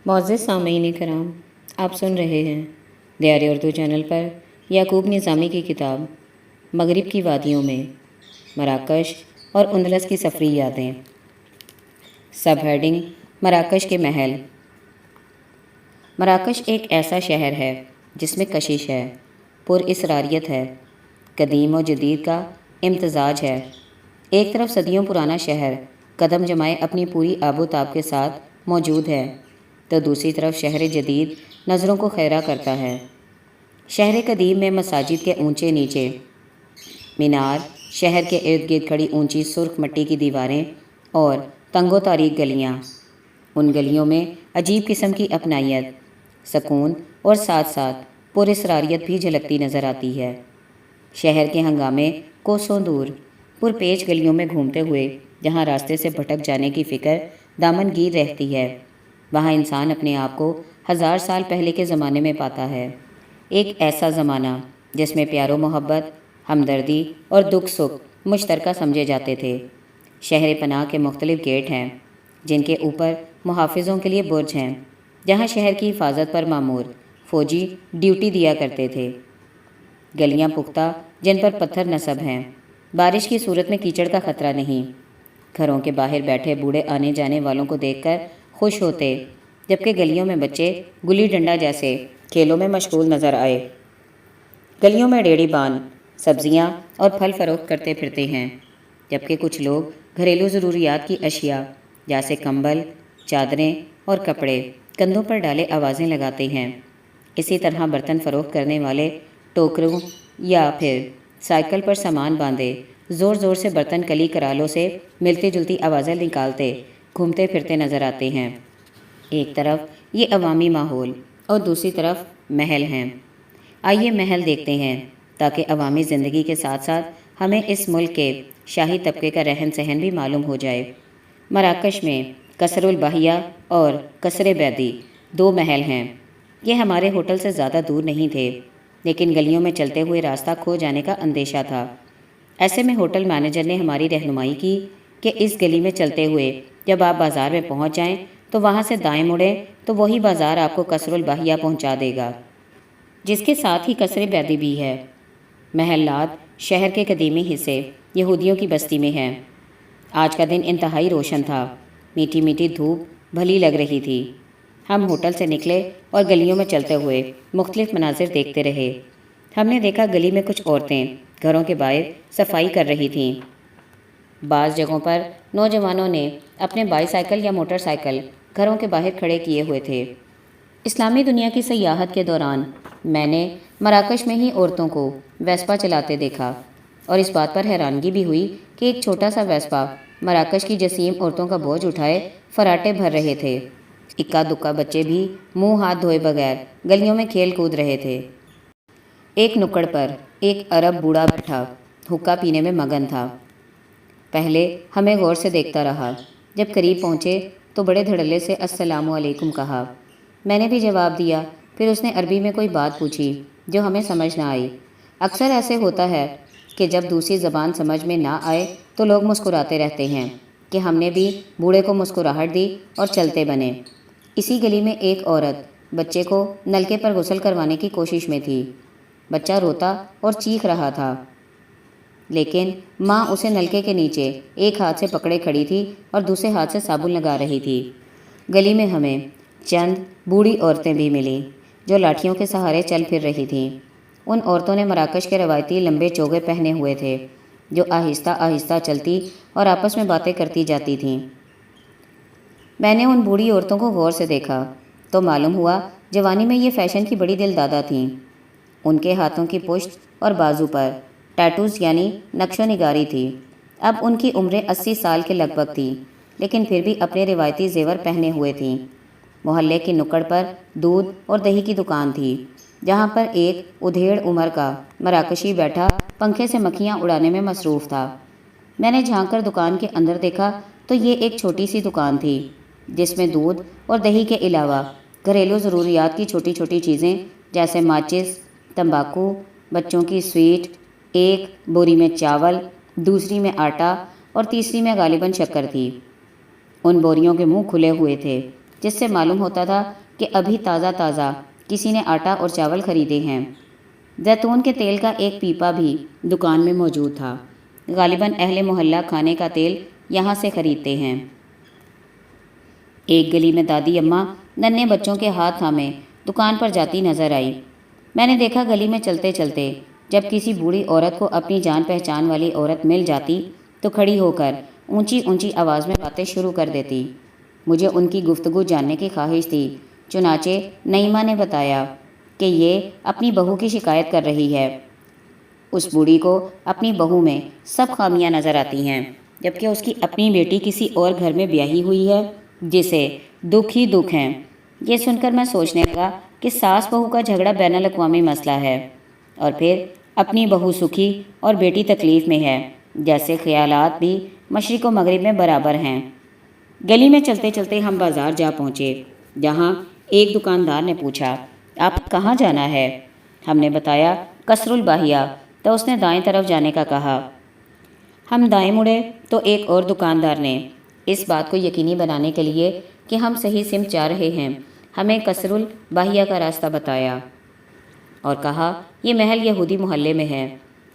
معزز سامعین کرام، آپ سن رہے ہیں دیار اردو چینل پر یعقوب نظامی کی کتاب مغرب کی وادیوں میں مراکش اور اندلس کی سفری یادیں۔ سب ہیڈنگ: مراکش کے محل۔ مراکش ایک ایسا شہر ہے جس میں کشش ہے، پر اسراریت ہے، قدیم و جدید کا امتزاج ہے۔ ایک طرف صدیوں پرانا شہر قدم جمائے اپنی پوری آب و تاب کے ساتھ موجود ہے، تو دوسری طرف شہر جدید نظروں کو خیرہ کرتا ہے۔ شہر قدیم میں مساجد کے اونچے نیچے مینار، شہر کے ارد گرد کھڑی اونچی سرخ مٹی کی دیواریں اور تنگ و تاریک گلیاں۔ ان گلیوں میں عجیب قسم کی اپنائیت، سکون اور ساتھ ساتھ پر اسراریت بھی جھلکتی نظر آتی ہے۔ شہر کے ہنگامے کوسوں دور پر پیچ گلیوں میں گھومتے ہوئے جہاں راستے سے بھٹک جانے کی فکر دامن گیر رہتی ہے، وہاں انسان اپنے آپ کو 1000 سال پہلے کے زمانے میں پاتا ہے۔ ایک ایسا زمانہ جس میں پیار و محبت، ہمدردی اور دکھ سکھ مشترکہ سمجھے جاتے تھے۔ شہر پناہ کے مختلف گیٹ ہیں جن کے اوپر محافظوں کے لیے برج ہیں، جہاں شہر کی حفاظت پر مامور فوجی ڈیوٹی دیا کرتے تھے۔ گلیاں پختہ جن پر پتھر نصب ہیں، بارش کی صورت میں کیچڑ کا خطرہ نہیں۔ گھروں کے باہر بیٹھے بوڑھے آنے جانے والوں کو دیکھ کر خوش ہوتے، جبکہ گلیوں میں بچے گلی ڈنڈا جیسے کھیلوں میں مشغول نظر آئے۔ گلیوں میں ریڑھی بان سبزیاں اور پھل فروخت کرتے پھرتے ہیں، جبکہ کچھ لوگ گھریلو ضروریات کی اشیاء جیسے کمبل، چادریں اور کپڑے کندھوں پر ڈالے آوازیں لگاتے ہیں۔ اسی طرح برتن فروخت کرنے والے ٹوکروں یا پھر سائیکل پر سامان باندھے زور زور سے برتن کلی کرالوں سے ملتی جلتی آوازیں نکالتے گھومتے پھرتے نظر آتے ہیں۔ ایک طرف یہ عوامی ماحول اور دوسری طرف محل ہیں۔ آئیے محل دیکھتے ہیں تاکہ عوامی زندگی کے ساتھ ساتھ ہمیں اس ملک کے شاہی طبقے کا رہن سہن بھی معلوم ہو جائے۔ مراکش میں قصر الباہیہ اور قصر بیدی 2 محل ہیں۔ یہ ہمارے ہوٹل سے زیادہ دور نہیں تھے، لیکن گلیوں میں چلتے ہوئے راستہ کھو جانے کا اندیشہ تھا۔ ایسے میں ہوٹل مینیجر نے ہماری رہنمائی کی کہ اس گلی میں چلتے ہوئے جب آپ بازار میں پہنچ جائیں تو وہاں سے دائیں مڑیں تو وہی بازار آپ کو قصر الباہیہ پہنچا دے گا، جس کے ساتھ ہی قصر بیدی بھی ہے۔ محلات شہر کے قدیمی حصے یہودیوں کی بستی میں ہیں۔ آج کا دن انتہائی روشن تھا، میٹھی میٹھی دھوپ بھلی لگ رہی تھی۔ ہم ہوٹل سے نکلے اور گلیوں میں چلتے ہوئے مختلف مناظر دیکھتے رہے۔ ہم نے دیکھا گلی میں کچھ عورتیں گھروں کے باہر صفائی کر رہی تھیں۔ بعض جگہوں پر نوجوانوں نے اپنے بائی سائیکل یا موٹر سائیکل گھروں کے باہر کھڑے کیے ہوئے تھے۔ اسلامی دنیا کی سیاحت کے دوران میں نے مراکش میں ہی عورتوں کو ویسپا چلاتے دیکھا، اور اس بات پر حیرانگی بھی ہوئی کہ ایک چھوٹا سا ویسپا مراکش کی جسیم عورتوں کا بوجھ اٹھائے فراٹے بھر رہے تھے۔ اکا دکا بچے بھی منہ ہاتھ دھوئے بغیر گلیوں میں کھیل کود رہے تھے۔ ایک نکڑ پر ایک عرب بوڑھا بیٹھا حقہ پینے میں مگن تھا۔ پہلے ہمیں غور سے دیکھتا رہا، جب قریب پہنچے تو بڑے دھڑلے سے السلام علیکم کہا۔ میں نے بھی جواب دیا، پھر اس نے عربی میں کوئی بات پوچھی جو ہمیں سمجھ نہ آئی۔ اکثر ایسے ہوتا ہے کہ جب دوسری زبان سمجھ میں نہ آئے تو لوگ مسکراتے رہتے ہیں، کہ ہم نے بھی بوڑھے کو مسکراہٹ دی اور چلتے بنے۔ اسی گلی میں ایک عورت بچے کو نلکے پر غسل کروانے کی کوشش میں تھی۔ بچہ روتا اور چیخ رہا تھا، لیکن ماں اسے نلکے کے نیچے ایک ہاتھ سے پکڑے کھڑی تھی اور دوسرے ہاتھ سے صابن لگا رہی تھی۔ گلی میں ہمیں چند بوڑھی عورتیں بھی ملیں جو لاٹھیوں کے سہارے چل پھر رہی تھیں۔ ان عورتوں نے مراکش کے روایتی لمبے چوغے پہنے ہوئے تھے جو آہستہ آہستہ چلتی اور آپس میں باتیں کرتی جاتی تھیں۔ میں نے ان بوڑھی عورتوں کو غور سے دیکھا تو معلوم ہوا جوانی میں یہ فیشن کی بڑی دل دادہ تھیں۔ ان کے ہاتھوں کی پشت اور بازو پر ٹیٹوز یعنی نقش و نگاری تھی۔ اب ان کی عمریں 80 سال کے لگ بھگ تھیں، لیکن پھر بھی اپنے روایتی زیور پہنے ہوئے تھیں۔ محلے کی نکڑ پر دودھ اور دہی کی دکان تھی، جہاں پر ایک ادھیڑ عمر کا مراکشی بیٹھا پنکھے سے مکھیاں اڑانے میں مصروف تھا۔ میں نے جھانک کر دکان کے اندر دیکھا تو یہ ایک چھوٹی سی دکان تھی جس میں دودھ اور دہی کے علاوہ گھریلو ضروریات کی چھوٹی چھوٹی چیزیں جیسے ماچس، تمباکو، بچوں کی سویٹ، ایک بوری میں چاول، دوسری میں آٹا اور تیسری میں غالباً شکر تھی۔ ان بوریوں کے منہ کھلے ہوئے تھے جس سے معلوم ہوتا تھا کہ ابھی تازہ تازہ کسی نے آٹا اور چاول خریدے ہیں۔ زیتون کے تیل کا ایک پیپا بھی دکان میں موجود تھا۔ غالباً اہل محلہ کھانے کا تیل یہاں سے خریدتے ہیں۔ ایک گلی میں دادی اماں ننھے بچوں کے ہاتھ تھامے دکان پر جاتی نظر آئی۔ میں نے دیکھا گلی میں چلتے چلتے جب کسی بوڑھی عورت کو اپنی جان پہچان والی عورت مل جاتی تو کھڑی ہو کر اونچی اونچی آواز میں باتیں شروع کر دیتی۔ مجھے ان کی گفتگو جاننے کی خواہش تھی، چنانچہ نعیمہ نے بتایا کہ یہ اپنی بہو کی شکایت کر رہی ہے۔ اس بوڑھی کو اپنی بہو میں سب خامیاں نظر آتی ہیں، جبکہ اس کی اپنی بیٹی کسی اور گھر میں بیاہی ہوئی ہے جسے دکھ ہی دکھ ہیں۔ یہ سن کر میں سوچنے لگا کہ ساس بہو کا جھگڑا بین الاقوامی مسئلہ ہے، اور پھر اپنی بہو سکھی اور بیٹی تکلیف میں ہے، جیسے خیالات بھی مشرق و مغرب میں برابر ہیں۔ گلی میں چلتے چلتے ہم بازار جا پہنچے، جہاں ایک دکاندار نے پوچھا، آپ کہاں جانا ہے؟ ہم نے بتایا قصر الباہیہ، تو اس نے دائیں طرف جانے کا کہا۔ ہم دائیں مڑے تو ایک اور دکاندار نے اس بات کو یقینی بنانے کے لیے کہ ہم صحیح سمت جا رہے ہیں ہمیں قصر الباہیہ کا راستہ بتایا اور کہا یہ محل یہودی محلے میں ہے۔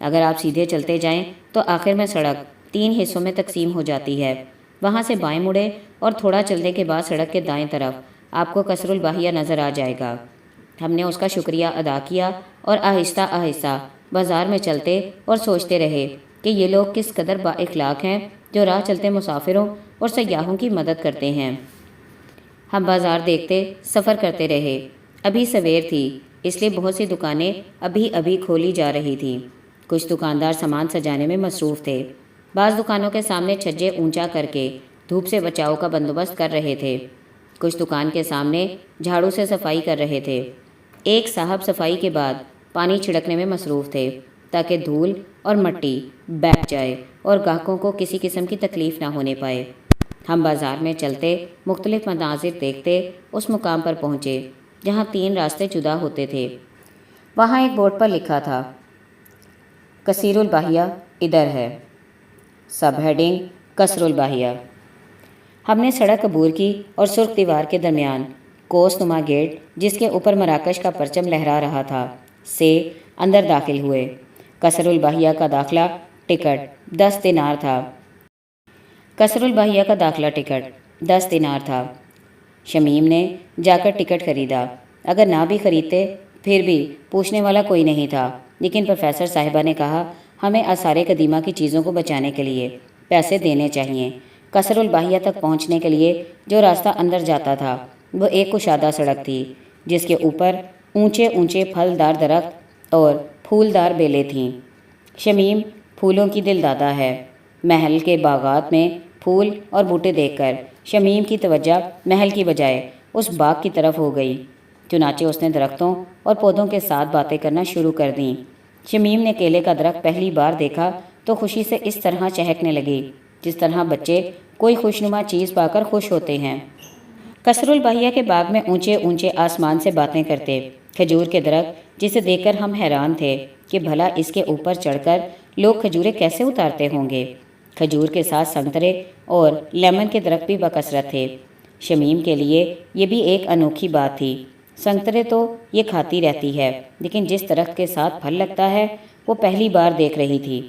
اگر آپ سیدھے چلتے جائیں تو آخر میں سڑک 3 حصوں میں تقسیم ہو جاتی ہے، وہاں سے بائیں مڑے اور تھوڑا چلنے کے بعد سڑک کے دائیں طرف آپ کو قصر الباہیہ نظر آ جائے گا۔ ہم نے اس کا شکریہ ادا کیا اور آہستہ آہستہ بازار میں چلتے اور سوچتے رہے کہ یہ لوگ کس قدر با اخلاق ہیں جو راہ چلتے مسافروں اور سیاحوں کی مدد کرتے ہیں۔ ہم بازار دیکھتے سفر کرتے رہے۔ ابھی سویر تھی، اس لیے بہت سی دکانیں ابھی کھولی جا رہی تھیں۔ کچھ دکاندار سامان سجانے میں مصروف تھے۔ بعض دکانوں کے سامنے چھجے اونچا کر کے دھوپ سے بچاؤ کا بندوبست کر رہے تھے۔ کچھ دکان کے سامنے جھاڑو سے صفائی کر رہے تھے۔ ایک صاحب صفائی کے بعد پانی چھڑکنے میں مصروف تھے تاکہ دھول اور مٹی بیٹھ جائے اور گاہکوں کو کسی قسم کی تکلیف نہ ہونے پائے۔ ہم بازار میں چلتے مختلف مناظر دیکھتے اس مقام پر پہنچے جہاں 3 راستے جدا ہوتے تھے۔ وہاں ایک بورڈ پر لکھا تھا، قصیر الباہیہ ادھر ہے، سب ہیڈنگ قصر الباہیہ۔ ہم نے سڑک عبور کی اور سرخ دیوار کے درمیان کوس نما گیٹ جس کے اوپر مراکش کا پرچم لہرا رہا تھا سے اندر داخل ہوئے۔ قصر الباہیہ کا داخلہ ٹکٹ 10 دینار تھا۔ قصر الباہیہ کا داخلہ ٹکٹ 10 دینار تھا۔ شمیم نے جا کر ٹکٹ خریدا۔ اگر نہ بھی خریدتے پھر بھی پوچھنے والا کوئی نہیں تھا، لیکن پروفیسر صاحبہ نے کہا ہمیں آثار قدیمہ کی چیزوں کو بچانے کے لیے پیسے دینے چاہیے۔ قصر الباہیہ تک پہنچنے کے لیے جو راستہ اندر جاتا تھا وہ ایک کشادہ سڑک تھی جس کے اوپر اونچے اونچے پھلدار درخت اور پھولدار بیلیں تھیں۔ شمیم پھولوں کی دل دادا ہے۔ محل کے باغات میں پھول اور بوٹے دیکھ کر شمیم کی توجہ محل کی بجائے اس باغ کی طرف ہو گئی، چنانچہ اس نے درختوں اور پودوں کے ساتھ باتیں کرنا شروع کر دیں۔ شمیم نے کیلے کا درخت پہلی بار دیکھا تو خوشی سے اس طرح چہکنے لگی جس طرح بچے کوئی خوشنما چیز پا کر خوش ہوتے ہیں۔ قصر الباہیہ کے باغ میں اونچے اونچے آسمان سے باتیں کرتے کھجور کے درخت جسے دیکھ کر ہم حیران تھے کہ بھلا اس کے اوپر چڑھ کر لوگ کھجوریں کیسے اتارتے ہوں گے۔ کھجور کے ساتھ سنترے اور لیمن کے درخت بھی بکثرت تھے۔ شمیم کے لیے یہ بھی ایک انوکھی بات تھی۔ سنترے تو یہ کھاتی رہتی ہے، لیکن جس درخت کے ساتھ پھل لگتا ہے وہ پہلی بار دیکھ رہی تھی۔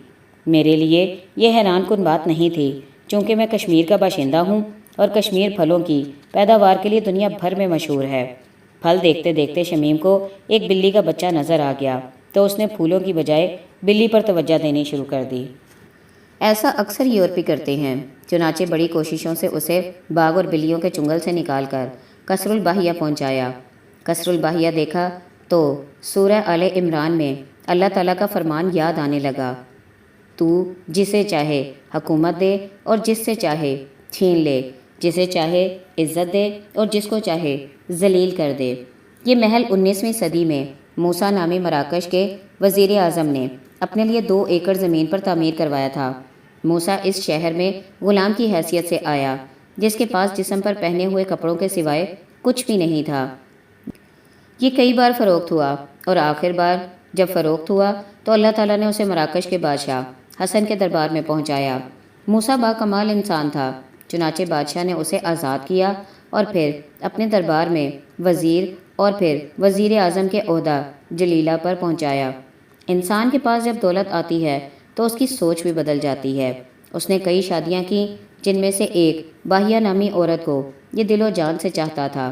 میرے لیے یہ حیران کن بات نہیں تھی، چونکہ میں کشمیر کا باشندہ ہوں اور کشمیر پھلوں کی پیداوار کے لیے دنیا بھر میں مشہور ہے۔ پھل دیکھتے دیکھتے شمیم کو ایک بلی کا بچہ نظر آ گیا تو اس نے پھولوں کی بجائے بلی پر توجہ دینی شروع کر دی۔ ایسا اکثر یورپی کرتے ہیں، چنانچہ بڑی کوششوں سے اسے باغ اور بلیوں کے چنگل سے نکال کر قصر الباہیہ پہنچایا۔ قصر الباہیہ دیکھا تو سورہ آل عمران میں اللہ تعالیٰ کا فرمان یاد آنے لگا، تو جسے چاہے حکومت دے اور جس سے چاہے چھین لے، جسے چاہے عزت دے اور جس کو چاہے ذلیل کر دے۔ یہ محل 19ویں صدی میں موسیٰ نامی مراکش کے وزیر اعظم نے اپنے لیے 2 ایکڑ زمین پر تعمیر کروایا تھا۔ موسیٰ اس شہر میں غلام کی حیثیت سے آیا جس کے پاس جسم پر پہنے ہوئے کپڑوں کے سوائے کچھ بھی نہیں تھا۔ یہ کئی بار فروخت ہوا اور آخر بار جب فروخت ہوا تو اللہ تعالیٰ نے اسے مراکش کے بادشاہ حسن کے دربار میں پہنچایا۔ موسیٰ با کمال انسان تھا، چنانچہ بادشاہ نے اسے آزاد کیا اور پھر اپنے دربار میں وزیر اور پھر وزیر اعظم کے عہدہ جلیلہ پر پہنچایا۔ انسان کے پاس جب دولت آتی ہے تو اس کی سوچ بھی بدل جاتی ہے۔ اس نے کئی شادیاں کی، جن میں سے ایک باہیہ نامی عورت کو یہ دل و جان سے چاہتا تھا۔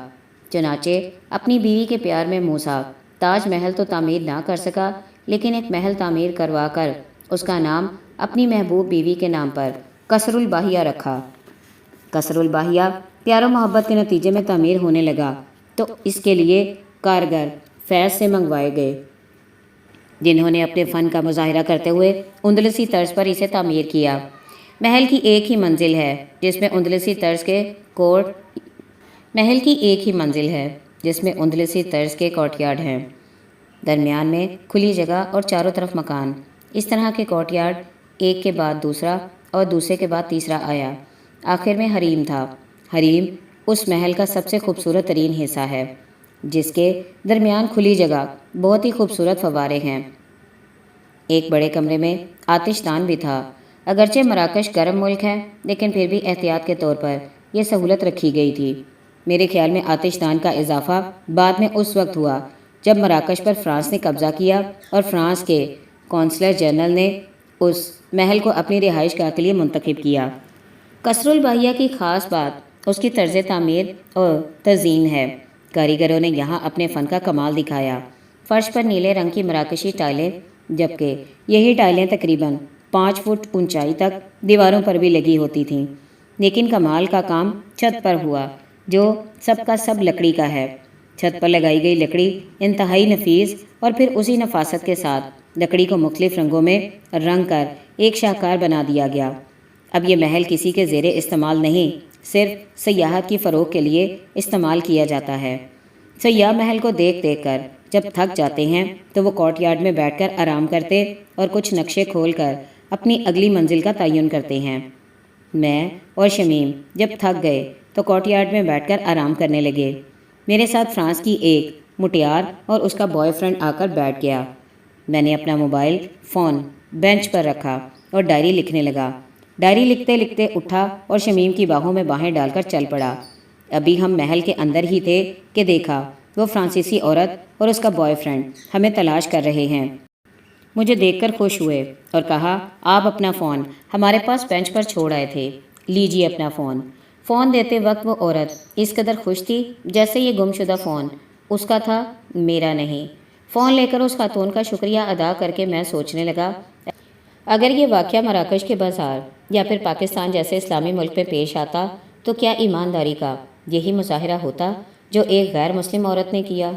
چنانچہ اپنی بیوی کے پیار میں موسیٰ تاج محل تو تعمیر نہ کر سکا، لیکن ایک محل تعمیر کروا کر اس کا نام اپنی محبوب بیوی کے نام پر قصر الباہیہ رکھا۔ قصر الباہیہ پیار و محبت کے نتیجے میں تعمیر ہونے لگا تو اس کے لیے کارگر فیض سے منگوائے گئے، جنہوں نے اپنے فن کا مظاہرہ کرتے ہوئے اندلسی طرز پر اسے تعمیر کیا۔ محل کی ایک ہی منزل ہے جس میں اندلسی طرز کے کورٹ یارڈ ہیں، درمیان میں کھلی جگہ اور چاروں طرف مکان۔ اس طرح کے کورٹ یارڈ ایک کے بعد دوسرا اور دوسرے کے بعد تیسرا آیا۔ آخر میں حریم تھا۔ حریم اس محل کا سب سے خوبصورت ترین حصہ ہے، جس کے درمیان کھلی جگہ بہت ہی خوبصورت فوارے ہیں۔ ایک بڑے کمرے میں آتش دان بھی تھا۔ اگرچہ مراکش گرم ملک ہے، لیکن پھر بھی احتیاط کے طور پر یہ سہولت رکھی گئی تھی۔ میرے خیال میں آتش دان کا اضافہ بعد میں اس وقت ہوا جب مراکش پر فرانس نے قبضہ کیا اور فرانس کے قونصلر جنرل نے اس محل کو اپنی رہائش گاہ کے لیے منتخب کیا۔ قصر الباہیہ کی خاص بات اس کی طرز تعمیر اور تزئین ہے۔ کاریگروں نے یہاں اپنے فن کا کمال دکھایا۔ فرش پر نیلے رنگ کی مراکشی ٹائلیں، جبکہ یہی ٹائلیں تقریباً 5 فٹ اونچائی تک دیواروں پر بھی لگی ہوتی تھیں۔ لیکن کمال کا کام چھت پر ہوا، جو سب کا سب لکڑی کا ہے۔ چھت پر لگائی گئی لکڑی انتہائی نفیس اور پھر اسی نفاست کے ساتھ لکڑی کو مختلف رنگوں میں رنگ کر ایک شاہکار بنا دیا گیا۔ اب یہ محل کسی کے زیر استعمال نہیں، صرف سیاحت کی فروغ کے لیے استعمال کیا جاتا ہے۔ سیاح محل کو دیکھ دیکھ کر جب تھک جاتے ہیں تو وہ کورٹ یارڈ میں بیٹھ کر آرام کرتے اور کچھ نقشے کھول کر اپنی اگلی منزل کا تعین کرتے ہیں۔ میں اور شمیم جب تھک گئے تو کورٹ یارڈ میں بیٹھ کر آرام کرنے لگے۔ میرے ساتھ فرانس کی ایک مٹیار اور اس کا بوائے فرینڈ آ کر بیٹھ گیا۔ میں نے اپنا موبائل فون بینچ پر رکھا اور ڈائری لکھنے لگا۔ ڈائری لکھتے لکھتے اٹھا اور شمیم کی باہوں میں باہیں ڈال کر چل پڑا۔ ابھی ہم محل کے اندر ہی تھے کہ دیکھا وہ فرانسیسی عورت اور اس کا بوائے فرینڈ ہمیں تلاش کر رہے ہیں۔ مجھے دیکھ کر خوش ہوئے اور کہا، آپ اپنا فون ہمارے پاس بینچ پر چھوڑ آئے تھے، لیجیے اپنا فون۔ فون دیتے وقت وہ عورت اس قدر خوش تھی جیسے یہ گم شدہ فون اس کا تھا، میرا نہیں۔ فون لے کر اس خاتون کا شکریہ ادا کر کے میں سوچنے لگا، اگر یہ واقعہ مراکش کے بازار یا پھر پاکستان جیسے اسلامی ملک میں پیش آتا تو کیا ایمانداری کا یہی مظاہرہ ہوتا جو ایک غیر مسلم عورت نے کیا؟